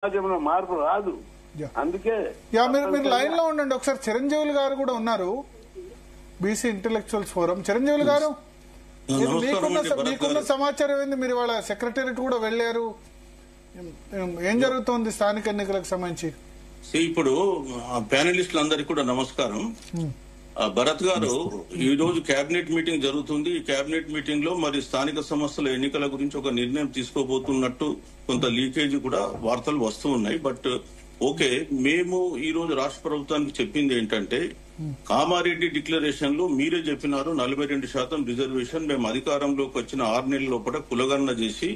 సమాజంలో మార్పు రాదు. అందుకే మీరు లైన్ లో ఉండండి. ఒకసారి చిరంజీవులు గారు కూడా ఉన్నారు, బీసీ ఇంటెలెక్చువల్స్ ఫోరం. చిరంజీవులు గారు, మీకున్న సమాచారం ఏంది? మీరు వాళ్ళ సెక్రటేరియట్ కూడా వెళ్లారు, ఏం జరుగుతోంది స్థానిక ఎన్నికలకు సంబంధించి? ఇప్పుడు ప్యానలిస్టులందరికీ కూడా నమస్కారం. భరత్ గారు, ఈ రోజు కేబినెట్ మీటింగ్ జరుగుతుంది. ఈ కేబినెట్ మీటింగ్ లో మరి స్థానిక సంస్థల ఎన్నికల గురించి ఒక నిర్ణయం తీసుకోబోతున్నట్టు కొంత లీకేజ్ కూడా వార్తలు వస్తూ ఉన్నాయి. బట్ ఓకే, మేము ఈ రోజు రాష్ట్ర ప్రభుత్వానికి చెప్పింది ఏంటంటే, కామారెడ్డి డిక్లరేషన్ లో మీరే చెప్పినారు 42% రిజర్వేషన్ మేము అధికారంలోకి వచ్చిన 6 నెలల లోపల కులగణన చేసి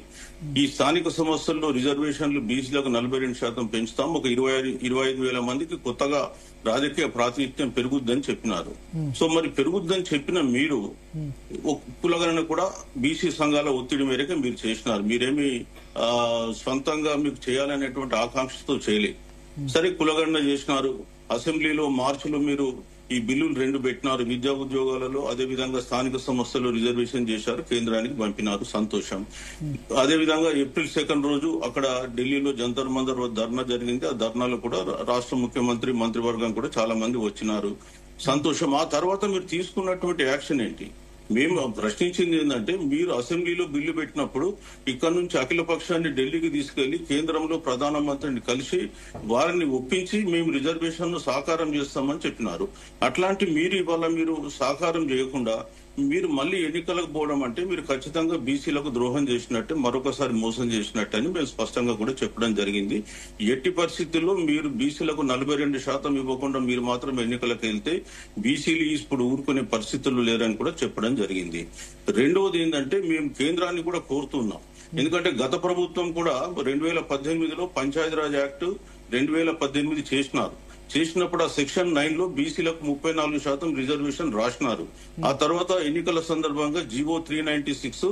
ఈ స్థానిక సంస్థల్లో రిజర్వేషన్లు బీసీలకు 42% పెంచుతాం, ఒక 25,000 మందికి కొత్తగా రాజకీయ ప్రాతినిధ్యం పెరుగుద్దని చెప్పినారు. సో మరి పెరుగుద్దని చెప్పిన మీరు కులగణన కూడా బీసీ సంఘాల ఒత్తిడి మేరకు మీరు చేసినారు. మీరేమి సొంతంగా మీకు చేయాలనేటువంటి ఆకాంక్షతో చేయలేదు. సరే, కులగణన చేసినారు. అసెంబ్లీలో మార్చిలో మీరు ఈ బిల్లులు 2 పెట్టినారు, విద్యా ఉద్యోగాలలో, అదే విధంగా స్థానిక సంస్థలు రిజర్వేషన్ చేశారు, కేంద్రానికి పంపినారు, సంతోషం. అదే విధంగా ఏప్రిల్ 2 రోజు అక్కడ ఢిల్లీలో జంతర్ మంతర్ ధర్నా జరిగింది. ఆ ధర్నాలో కూడా రాష్ట్ర ముఖ్యమంత్రి, మంత్రివర్గం కూడా చాలా మంది వచ్చినారు, సంతోషం. ఆ తర్వాత మీరు తీసుకున్నటువంటి యాక్షన్ ఏంటి? మేము ప్రశ్నించింది ఏంటంటే, మీరు అసెంబ్లీలో బిల్లు పెట్టినప్పుడు ఇక్కడ నుంచి అఖిల పక్షాన్ని ఢిల్లీకి తీసుకెళ్లి కేంద్రంలో ప్రధానమంత్రిని కలిసి వారిని ఒప్పించి మేము రిజర్వేషన్ ను సాకారం చేస్తామని చెప్పినారు. అట్లాంటి మీరు ఇవాళ మీరు సాకారం చేయకుండా మీరు మళ్ళీ ఎన్నికలకు పోవడం అంటే మీరు ఖచ్చితంగా బీసీలకు ద్రోహం చేసినట్టు, మరొకసారి మోసం చేసినట్టు అని మేము స్పష్టంగా కూడా చెప్పడం జరిగింది. ఎట్టి పరిస్థితుల్లో మీరు బీసీలకు 42% ఇవ్వకుండా మీరు మాత్రం ఎన్నికలకు వెళ్తే బీసీలు ఇప్పుడు ఊరుకునే పరిస్థితులు లేరని కూడా చెప్పడం జరిగింది. రెండవది ఏంటంటే, మేము కేంద్రాన్ని కూడా కోరుతున్నాం. ఎందుకంటే గత ప్రభుత్వం కూడా 2018లో పంచాయతీరాజ్ యాక్ట్ 2018 చేసినప్పుడు ఆ సెక్షన్ 9 లో బీసీలకు 34% రిజర్వేషన్ రాసినారు. ఆ తర్వాత ఎన్నికల సందర్భంగా జీవో 396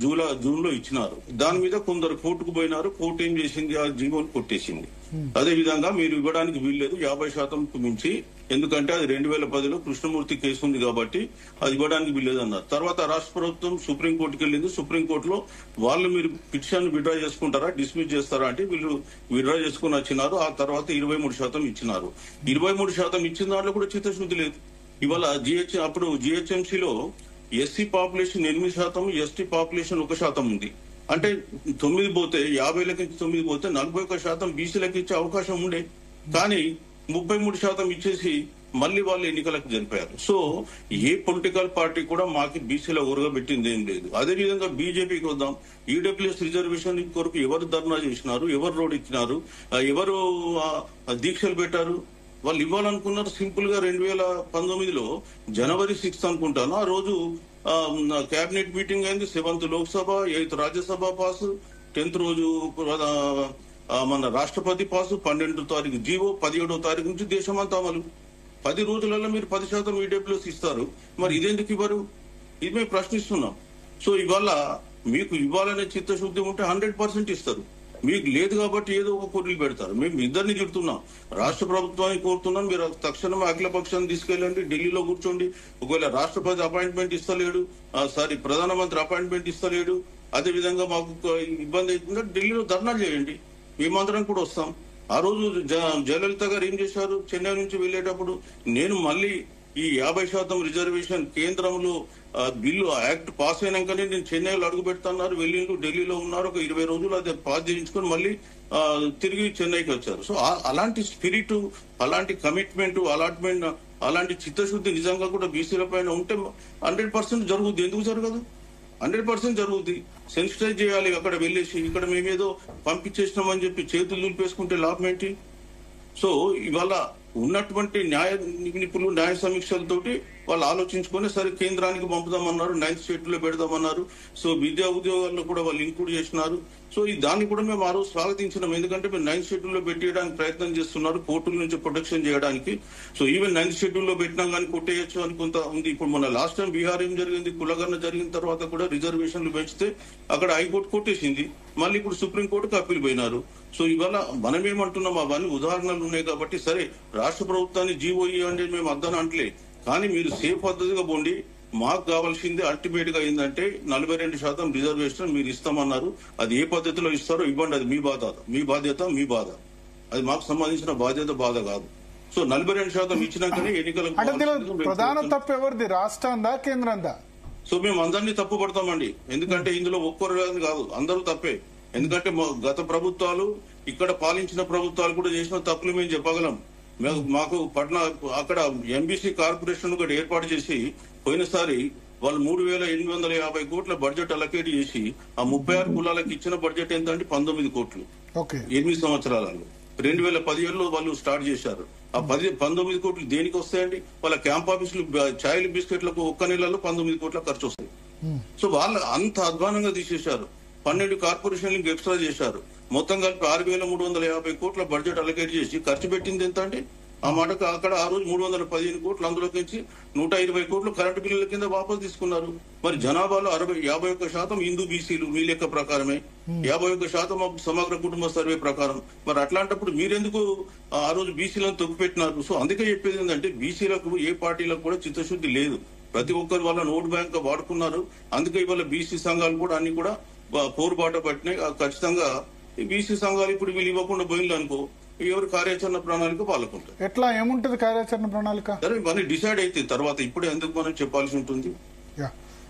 జూన్ లో ఇచ్చినారు. దాని మీద కొందరు కోర్టుకు పోయినారు. కోర్టు ఏం చేసింది? ఆ జీవోను కొట్టేసింది. అదే విధంగా మీరు ఇవ్వడానికి వీల్లేదు 50% మించి, ఎందుకంటే అది 2010లో కృష్ణమూర్తి కేసు ఉంది కాబట్టి అది ఇవ్వడానికి వీల్లేదు అన్నారు. తర్వాత రాష్ట్ర ప్రభుత్వం సుప్రీంకోర్టుకి వెళ్ళింది. సుప్రీంకోర్టులో వాళ్ళు మీరు పిటిషన్ విత్డ్రా చేసుకుంటారా, డిస్మిస్ చేస్తారా అంటే వీళ్ళు విత్డ్రా చేసుకుని వచ్చినారు. ఆ తర్వాత 23% ఇచ్చినారు. 23% ఇచ్చిన దాంట్లో కూడా చిత్తశుద్ధి లేదు. ఇవాళ అప్పుడు జిహెచ్ఎంసీలో ఎస్సీ పాపులేషన్ 8%, ఎస్టీ పాపులేషన్ 1% ఉంది. అంటే 9 పోతే 50 9 పోతే 41% బీసీలకు ఇచ్చే అవకాశం ఉండే, కానీ 33% ఇచ్చేసి మళ్ళీ వాళ్ళు ఎన్నికలకు జరిపారు. సో ఏ పొలిటికల్ పార్టీ కూడా మాకు బీసీలో ఉరగబెట్టింది ఏం లేదు. అదే విధంగా బీజేపీకి వద్దాం. ఈడబ్ల్యూఎస్ రిజర్వేషన్ కొరకు ఎవరు ధర్నా చేసినారు, ఎవరు రోడ్ ఇచ్చినారు, ఎవరు దీక్షలు పెట్టారు? వాళ్ళు ఇవ్వాలనుకున్నారు సింపుల్ గా 2019లో జనవరి 6 అనుకుంటాను. ఆ రోజు కేబినెట్ మీటింగ్ అయింది. 7th Lok Sabha, 8th Rajya Sabha pass, 10th రోజు మన రాష్ట్రపతి పాసు, 12వ తారీఖు జీవో, 17వ తారీఖు నుంచి దేశమంతా అమలు. 10 రోజులలో మీరు 10% ఈడబ్ల్యూఎస్ ఇస్తారు. మరి ఇదెందుకు ఇవ్వరు? ఇది మేము ప్రశ్నిస్తున్నాం. సో ఇవాళ మీకు ఇవ్వాలనే చిత్తశుద్ధి ఉంటే 100% ఇస్తారు. మీకు లేదు కాబట్టి ఏదో ఒక కొర్రీలు పెడతారు. మేము ఇద్దరిని తిడుతున్నాం. రాష్ట్ర ప్రభుత్వాన్ని కోరుతున్నాం, మీరు తక్షణం అఖిల పక్షాన్ని తీసుకెళ్ళండి, ఢిల్లీలో కూర్చోండి. ఒకవేళ రాష్ట్రపతి అపాయింట్మెంట్ ఇస్తలేడు, ప్రధానమంత్రి అపాయింట్మెంట్ ఇస్తలేడు, అదే విధంగా మాకు ఇబ్బంది అవుతుందా, ఢిల్లీలో ధర్నాలు చేయండి, మేమందరం కూడా వస్తాం. ఆ రోజు జయలలిత గారు ఏం చేశారు? చెన్నై నుంచి వెళ్లేటప్పుడు నేను మళ్ళీ ఈ 50% రిజర్వేషన్ కేంద్రంలో బిల్లు యాక్ట్ పాస్ అయినాకనే నేను చెన్నైలో అడుగు పెడుతున్నారు. వెళ్ళిండు, ఢిల్లీలో ఉన్నారు, ఒక 20 రోజులు అది పాస్ చేయించుకొని మళ్ళీ తిరిగి చెన్నైకి వచ్చారు. సో అలాంటి స్పిరిట్, అలాంటి కమిట్మెంట్, అలాట్మెంట్, అలాంటి చిత్తశుద్ధి నిజంగా కూడా బీసీల పైన ఉంటే 100% జరుగుద్ది. ఎందుకు జరగదు? 100% జరుగుద్ది. సెన్సిటైజ్ చేయాలి. అక్కడ వెళ్ళేసి ఇక్కడ మేమేదో పంపించేసినామని చెప్పి చేతులు దులిపేసుకుంటే లాభం ఏంటి? సో ఇవాళ ఉన్నటువంటి న్యాయ నిపుణులు, న్యాయ సమీక్షలతోటి వాళ్ళు ఆలోచించుకొని సరే కేంద్రానికి పంపుదామన్నారు, 9th షెడ్యూల్లో పెడదామన్నారు. సో విద్యా ఉద్యోగాల్లో కూడా వాళ్ళు ఇంక్లూడ్ చేసినారు. సో దాన్ని కూడా మేము ఆ రోజు స్వాగతించినాం. ఎందుకంటే మీరు 9th షెడ్యూల్లో పెట్టేయడానికి ప్రయత్నం చేస్తున్నారు, కోర్టుల నుంచి ప్రొటెక్షన్ చేయడానికి. సో ఈవెన్ 9th షెడ్యూల్లో పెట్టినా కానీ కొట్టేయచ్చు అని కొంత ఉంది. ఇప్పుడు మన లాస్ట్ టైం బీహార్ ఏం జరిగింది? కులగణన జరిగిన తర్వాత కూడా రిజర్వేషన్లు పెంచితే అక్కడ హైకోర్టు కొట్టేసింది. మళ్ళీ ఇప్పుడు సుప్రీంకోర్టుకు అప్పీల్ పోయినారు. సో ఇవాళ మనమేమంటున్నాం, అవన్నీ ఉదాహరణలు ఉన్నాయి కాబట్టి సరే రాష్ట్ర ప్రభుత్వాన్ని జీవో అంటే మేము అర్థం అంటలే, కానీ మీరు సేఫ్ పద్ధతిగా పోండి. మాకు కావాల్సింది అల్టిమేట్ గా ఏంటంటే 42% రిజర్వేషన్ మీరు ఇస్తామన్నారు. అది ఏ పద్ధతిలో ఇస్తారో ఇవ్వండి, అది మీ బాధ్యత మీ బాధ. అది మాకు సంబంధించిన బాధ కాదు. సో 42% ఇచ్చినాకనే ఎన్నికలకు ప్రధాన తప్పు ఎవరిది, రాష్ట్రందా కేంద్రందా? సో మేము అందరినీ తప్పు పడతామండి. ఎందుకంటే ఇందులో ఒక్కరు కాదు, అందరూ తప్పే. ఎందుకంటే గత ప్రభుత్వాలు, ఇక్కడ పాలించిన ప్రభుత్వాలు కూడా చేసిన తప్పులు మేము చెప్పగలం. మాకు అక్కడ ఎంబీసీ కార్పొరేషన్ కూడా ఏర్పాటు చేసి పోయినసారి వాళ్ళు 3,850 కోట్ల బడ్జెట్ అలకేట్ చేసి ఆ 36 కులాలకు ఇచ్చిన బడ్జెట్ ఎంత అంటే 19 కోట్లు 8 సంవత్సరాలలో. 2017లో వాళ్ళు స్టార్ట్ చేశారు. ఆ 19 కోట్లు దేనికి వస్తాయండి? వాళ్ళ క్యాంప్ ఆఫీసులు చాయలు బిస్కెట్లకు ఒక్క నెలలో 19 కోట్ల ఖర్చు వస్తాయి. సో వాళ్ళు అంత అధ్వానంగా తీసేశారు. 12 కార్పొరేషన్లకు ఎక్స్ట్రా చేశారు. మొత్తం కలిపి 6,350 కోట్ల బడ్జెట్ అలకేట్ చేసి ఖర్చు పెట్టింది ఎంత అంటే ఆ మాటకు అక్కడ ఆ రోజు 315 కోట్లు, అందులో నుంచి 120 కోట్లు కరెంటు బిల్లుల కింద వాపసు తీసుకున్నారు. మరి జనాభాలో 51% హిందూ బీసీలు మీ లెక్క ప్రకారమే, 51% సమగ్ర కుటుంబ సర్వే ప్రకారం. మరి అట్లాంటప్పుడు మీరెందుకు ఆ రోజు బీసీలను తొక్కిపెట్టినారు? సో అందుకే చెప్పేది ఏంటంటే బీసీలకు ఏ పార్టీలకు కూడా చిత్తశుద్ధి లేదు. ప్రతి ఒక్కరు వాళ్ళ ఓట్ బ్యాంక్ గా వాడుకున్నారు. అందుకే ఇవాళ బీసీ సంఘాలు కూడా అన్ని కూడా పోరుబాట పట్టినాయి. ఖచ్చితంగా ఈ బీసీ సంఘాలు ఇప్పుడు వీళ్ళు ఇవ్వకుండా పోయింది అనుకో, ఎవరు కార్యాచరణ ప్రణాళిక పాల్గొంటారు. ఎట్లా ఏముంటది కార్యాచరణ ప్రణాళిక? సరే ఇవన్నీ డిసైడ్ అయితే తర్వాత ఇప్పుడే ఎందుకు మనం చెప్పాల్సి ఉంటుంది.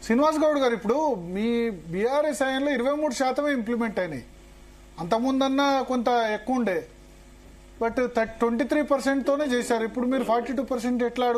శ్రీనివాస్ గౌడ్ గారు, ఇప్పుడు మీ బీఆర్ఎస్ హయాంలో 23% ఇంప్లిమెంట్ అయినాయి. అంతకుముందన్నా కొంత ఎక్కువ ఉండే, బట్ 23% తోనే చేశారు. ఇప్పుడు మీరు 42% ఎట్లా